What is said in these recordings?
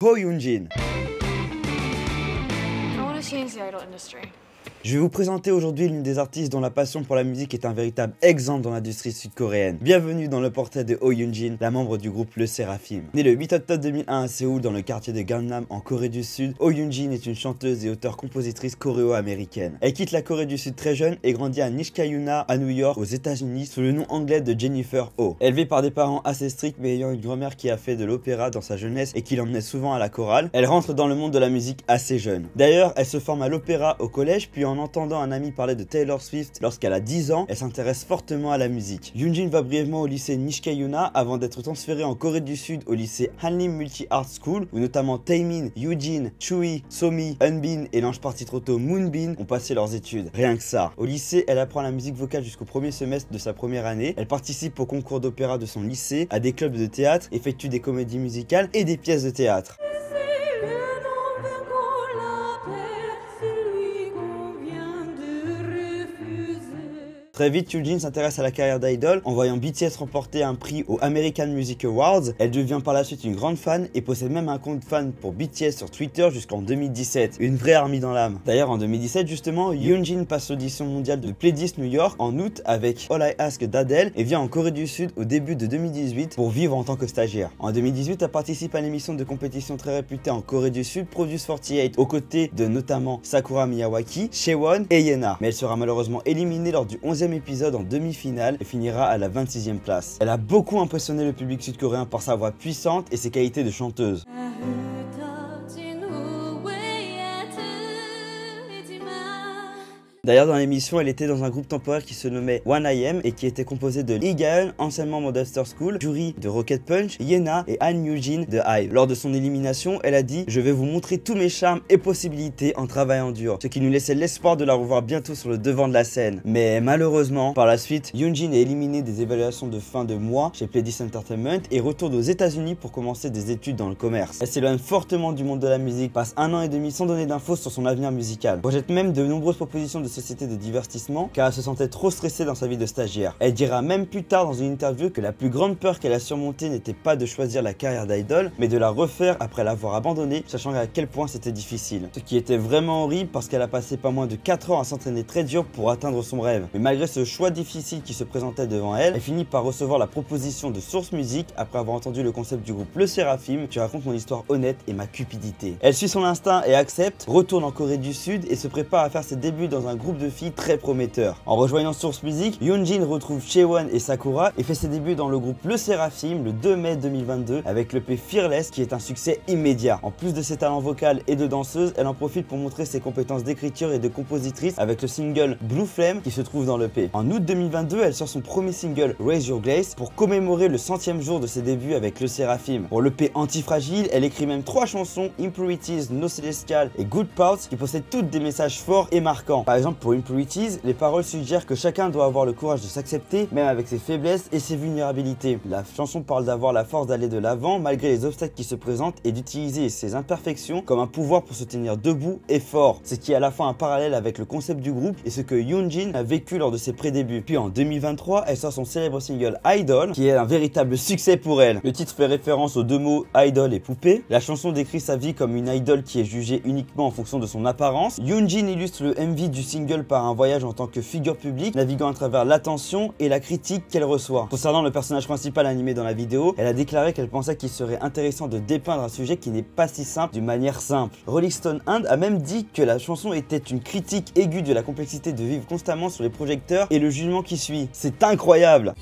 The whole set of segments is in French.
Ho Yoonjin. I want to change the idol industry. Je vais vous présenter aujourd'hui l'une des artistes dont la passion pour la musique est un véritable exemple dans l'industrie sud-coréenne. Bienvenue dans le portrait de Ho Yoonjin, la membre du groupe Le Seraphim. Née le 8 octobre 2001 à Séoul dans le quartier de Gangnam en Corée du Sud, Ho Yoonjin est une chanteuse et auteure-compositrice coréo-américaine. Elle quitte la Corée du Sud très jeune et grandit à Nishikayuna à New York aux États-Unis sous le nom anglais de Jennifer Ho. Élevée par des parents assez stricts mais ayant une grand-mère qui a fait de l'opéra dans sa jeunesse et qui l'emmenait souvent à la chorale, elle rentre dans le monde de la musique assez jeune. D'ailleurs, elle se forme à l'opéra au collège, puis en entendant un ami parler de Taylor Swift lorsqu'elle a 10 ans, elle s'intéresse fortement à la musique. Yoonjin va brièvement au lycée Nishikayuna avant d'être transférée en Corée du Sud au lycée Hanlim Multi Art School où notamment Taemin, Yoojin, Chui, Somi, Eunbin et l'ange parti trop tôt Moonbin ont passé leurs études. Rien que ça. Au lycée, elle apprend la musique vocale jusqu'au premier semestre de sa première année. Elle participe au concours d'opéra de son lycée, à des clubs de théâtre, effectue des comédies musicales et des pièces de théâtre. Très vite, Yoonjin s'intéresse à la carrière d'idol en voyant BTS remporter un prix aux American Music Awards. Elle devient par la suite une grande fan et possède même un compte fan pour BTS sur Twitter jusqu'en 2017. Une vraie armée dans l'âme. D'ailleurs, en 2017 justement, Yoonjin passe l'audition mondiale de Pledis New York en août avec All I Ask d'Adele et vient en Corée du Sud au début de 2018 pour vivre en tant que stagiaire. En 2018, elle participe à l'émission de compétition très réputée en Corée du Sud, Produce 48, aux côtés de notamment Sakura Miyawaki, Chaewon et Yena. Mais elle sera malheureusement éliminée lors du 11e épisode en demi-finale et finira à la 26e place. Elle a beaucoup impressionné le public sud-coréen par sa voix puissante et ses qualités de chanteuse. D'ailleurs, dans l'émission, elle était dans un groupe temporaire qui se nommait 1AM et qui était composé de Lee Gaeun, ancien membre d'After School, Juri de Rocket Punch, Yena et Han Yoo-jin de IVE. Lors de son élimination, elle a dit « Je vais vous montrer tous mes charmes et possibilités en travaillant dur », ce qui nous laissait l'espoir de la revoir bientôt sur le devant de la scène. Mais malheureusement, par la suite, Yoonjin est éliminé des évaluations de fin de mois chez Pledis Entertainment et retourne aux États-Unis pour commencer des études dans le commerce. Elle s'éloigne fortement du monde de la musique, passe 1 an et demi sans donner d'infos sur son avenir musical, projette même de nombreuses propositions de société de divertissement car elle se sentait trop stressée dans sa vie de stagiaire. Elle dira même plus tard dans une interview que la plus grande peur qu'elle a surmontée n'était pas de choisir la carrière d'idol mais de la refaire après l'avoir abandonnée, sachant à quel point c'était difficile. Ce qui était vraiment horrible parce qu'elle a passé pas moins de 4 ans à s'entraîner très dur pour atteindre son rêve. Mais malgré ce choix difficile qui se présentait devant elle, elle finit par recevoir la proposition de Source Music après avoir entendu le concept du groupe Le Seraphim qui raconte mon histoire honnête et ma cupidité. Elle suit son instinct et accepte, retourne en Corée du Sud et se prépare à faire ses débuts dans un groupe de filles très prometteur. En rejoignant Source Music, Yoonjin retrouve Chaewon et Sakura et fait ses débuts dans le groupe Le Seraphim le 2 mai 2022 avec l'EP Fearless qui est un succès immédiat. En plus de ses talents vocaux et de danseuse, elle en profite pour montrer ses compétences d'écriture et de compositrice avec le single Blue Flame qui se trouve dans l'EP. En août 2022, elle sort son premier single Raise Your Glaze pour commémorer le 100e jour de ses débuts avec Le Seraphim. Pour l'EP Antifragile, elle écrit même 3 chansons, Impurities, No Celestial et Good Parts, qui possèdent toutes des messages forts et marquants. Par exemple, pour Impurities, les paroles suggèrent que chacun doit avoir le courage de s'accepter, même avec ses faiblesses et ses vulnérabilités. La chanson parle d'avoir la force d'aller de l'avant malgré les obstacles qui se présentent et d'utiliser ses imperfections comme un pouvoir pour se tenir debout et fort. Ce qui est à la fois un parallèle avec le concept du groupe et ce que Yoonjin a vécu lors de ses prédébuts. Puis en 2023, elle sort son célèbre single Idol, qui est un véritable succès pour elle. Le titre fait référence aux deux mots idol et poupée. La chanson décrit sa vie comme une idole qui est jugée uniquement en fonction de son apparence. Yoonjin illustre le MV du single par un voyage en tant que figure publique, naviguant à travers l'attention et la critique qu'elle reçoit. Concernant le personnage principal animé dans la vidéo, elle a déclaré qu'elle pensait qu'il serait intéressant de dépeindre un sujet qui n'est pas si simple d'une manière simple. Rolling Stone Hand a même dit que la chanson était une critique aiguë de la complexité de vivre constamment sur les projecteurs et le jugement qui suit. C'est incroyable!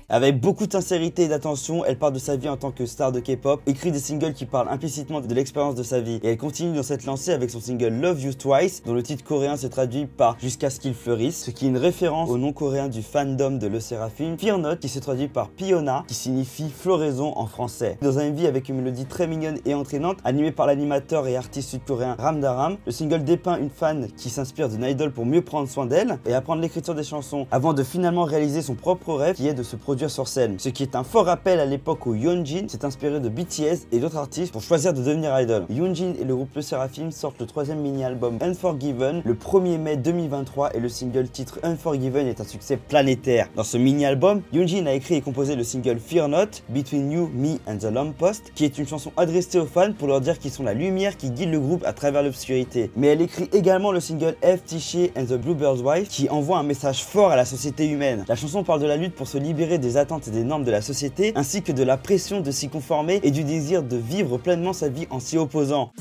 Avec beaucoup de sincérité et d'attention, elle parle de sa vie en tant que star de K-pop, écrit des singles qui parlent implicitement de l'expérience de sa vie. Et elle continue dans cette lancée avec son single Love You Twice, dont le titre coréen se traduit par Jusqu'à ce qu'il fleurisse, ce qui est une référence au nom coréen du fandom de Le Seraphim, Fear Not, qui se traduit par Piona, qui signifie floraison en français. Dans un MV avec une mélodie très mignonne et entraînante, animée par l'animateur et artiste sud-coréen Ram Daram, le single dépeint une fan qui s'inspire d'une idol pour mieux prendre soin d'elle et apprendre l'écriture des chansons, avant de finalement réaliser son propre rêve qui est de se produire produire sur scène. Ce qui est un fort rappel à l'époque où Yeonjin s'est inspiré de BTS et d'autres artistes pour choisir de devenir idol. Yeonjin et le groupe Le Seraphim sortent le 3e mini-album Unforgiven le 1er mai 2023 et le single titre Unforgiven est un succès planétaire. Dans ce mini-album, Yeonjin a écrit et composé le single Fear Not, Between You, Me and the Lamppost, qui est une chanson adressée aux fans pour leur dire qu'ils sont la lumière qui guide le groupe à travers l'obscurité. Mais elle écrit également le single F. Tiché and the Bluebird's Wife qui envoie un message fort à la société humaine. La chanson parle de la lutte pour se libérer des attentes et des normes de la société, ainsi que de la pression de s'y conformer et du désir de vivre pleinement sa vie en s'y opposant.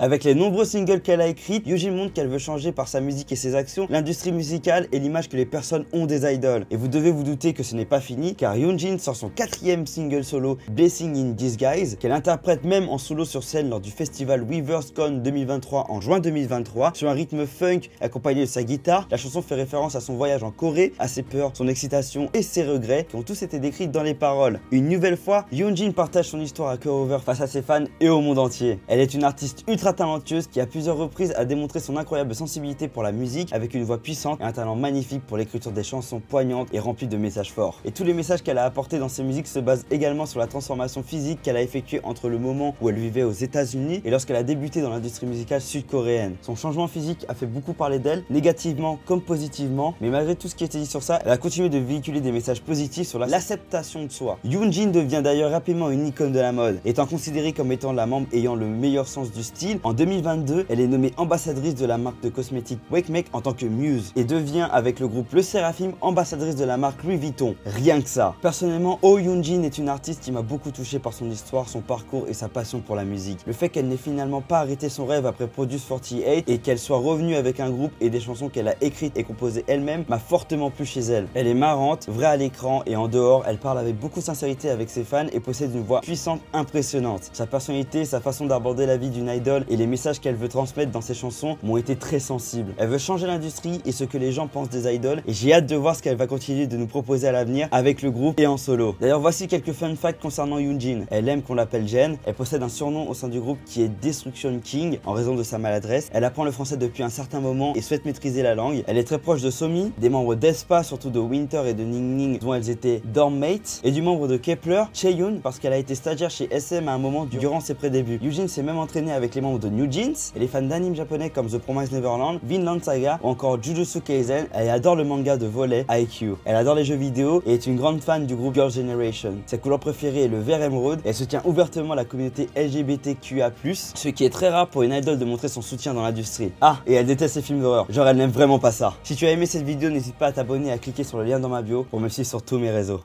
Avec les nombreux singles qu'elle a écrits, Yeonjin montre qu'elle veut changer par sa musique et ses actions l'industrie musicale et l'image que les personnes ont des idoles. Et vous devez vous douter que ce n'est pas fini, car Yeonjin sort son 4e single solo, Blessing in Disguise, qu'elle interprète même en solo sur scène lors du festival WeverseCon 2023 en juin 2023, sur un rythme funk accompagné de sa guitare. La chanson fait référence à son voyage en Corée, à ses peurs, son excitation et ses regrets, qui ont tous été décrits dans les paroles. Une nouvelle fois, Yeonjin partage son histoire à cœur ouvert face à ses fans et au monde entier. Elle est une artiste ultra talentueuse qui à plusieurs reprises a démontré son incroyable sensibilité pour la musique avec une voix puissante et un talent magnifique pour l'écriture des chansons poignantes et remplies de messages forts. Et tous les messages qu'elle a apportés dans ses musiques se basent également sur la transformation physique qu'elle a effectuée entre le moment où elle vivait aux États-Unis et lorsqu'elle a débuté dans l'industrie musicale sud-coréenne. Son changement physique a fait beaucoup parler d'elle, négativement comme positivement, mais malgré tout ce qui a été dit sur ça, elle a continué de véhiculer des messages positifs sur l'acceptation de soi. Yeonjin devient d'ailleurs rapidement une icône de la mode, étant considérée comme étant la membre ayant le meilleur sens du style. En 2022, elle est nommée ambassadrice de la marque de cosmétiques Wakemake en tant que muse et devient avec le groupe Le Seraphim ambassadrice de la marque Louis Vuitton. Rien que ça. Personnellement, Oh Yeonjin est une artiste qui m'a beaucoup touché par son histoire, son parcours et sa passion pour la musique. Le fait qu'elle n'ait finalement pas arrêté son rêve après Produce 48 et qu'elle soit revenue avec un groupe et des chansons qu'elle a écrites et composées elle-même m'a fortement plu chez elle. Elle est marrante, vraie à l'écran et en dehors, elle parle avec beaucoup de sincérité avec ses fans et possède une voix puissante impressionnante. Sa personnalité, sa façon d'aborder la vie d'une idole et les messages qu'elle veut transmettre dans ses chansons m'ont été très sensibles. Elle veut changer l'industrie et ce que les gens pensent des idoles et j'ai hâte de voir ce qu'elle va continuer de nous proposer à l'avenir avec le groupe et en solo. D'ailleurs voici quelques fun facts concernant Yeonjin. Elle aime qu'on l'appelle Jen, elle possède un surnom au sein du groupe qui est Destruction King en raison de sa maladresse. Elle apprend le français depuis un certain moment et souhaite maîtriser la langue. Elle est très proche de Somi, des membres d'Aespa, surtout de Winter et de Ningning dont elles étaient dormmates, et du membre de Kep1er, Chaeyoun, parce qu'elle a été stagiaire chez SM à un moment durant ses prédébuts. Yeonjin s'est même entraînée avec les membres de New Jeans et les fans d'animes japonais comme The Promised Neverland, Vinland Saga ou encore Jujutsu Kaisen. Elle adore le manga de volley IQ. Elle adore les jeux vidéo et est une grande fan du groupe Girl Generation. Sa couleur préférée est le vert émeraude et elle soutient ouvertement la communauté LGBTQIA+, ce qui est très rare pour une idol de montrer son soutien dans l'industrie. Ah, et elle déteste les films d'horreur, genre elle n'aime vraiment pas ça. Si tu as aimé cette vidéo, n'hésite pas à t'abonner et à cliquer sur le lien dans ma bio pour me suivre sur tous mes réseaux.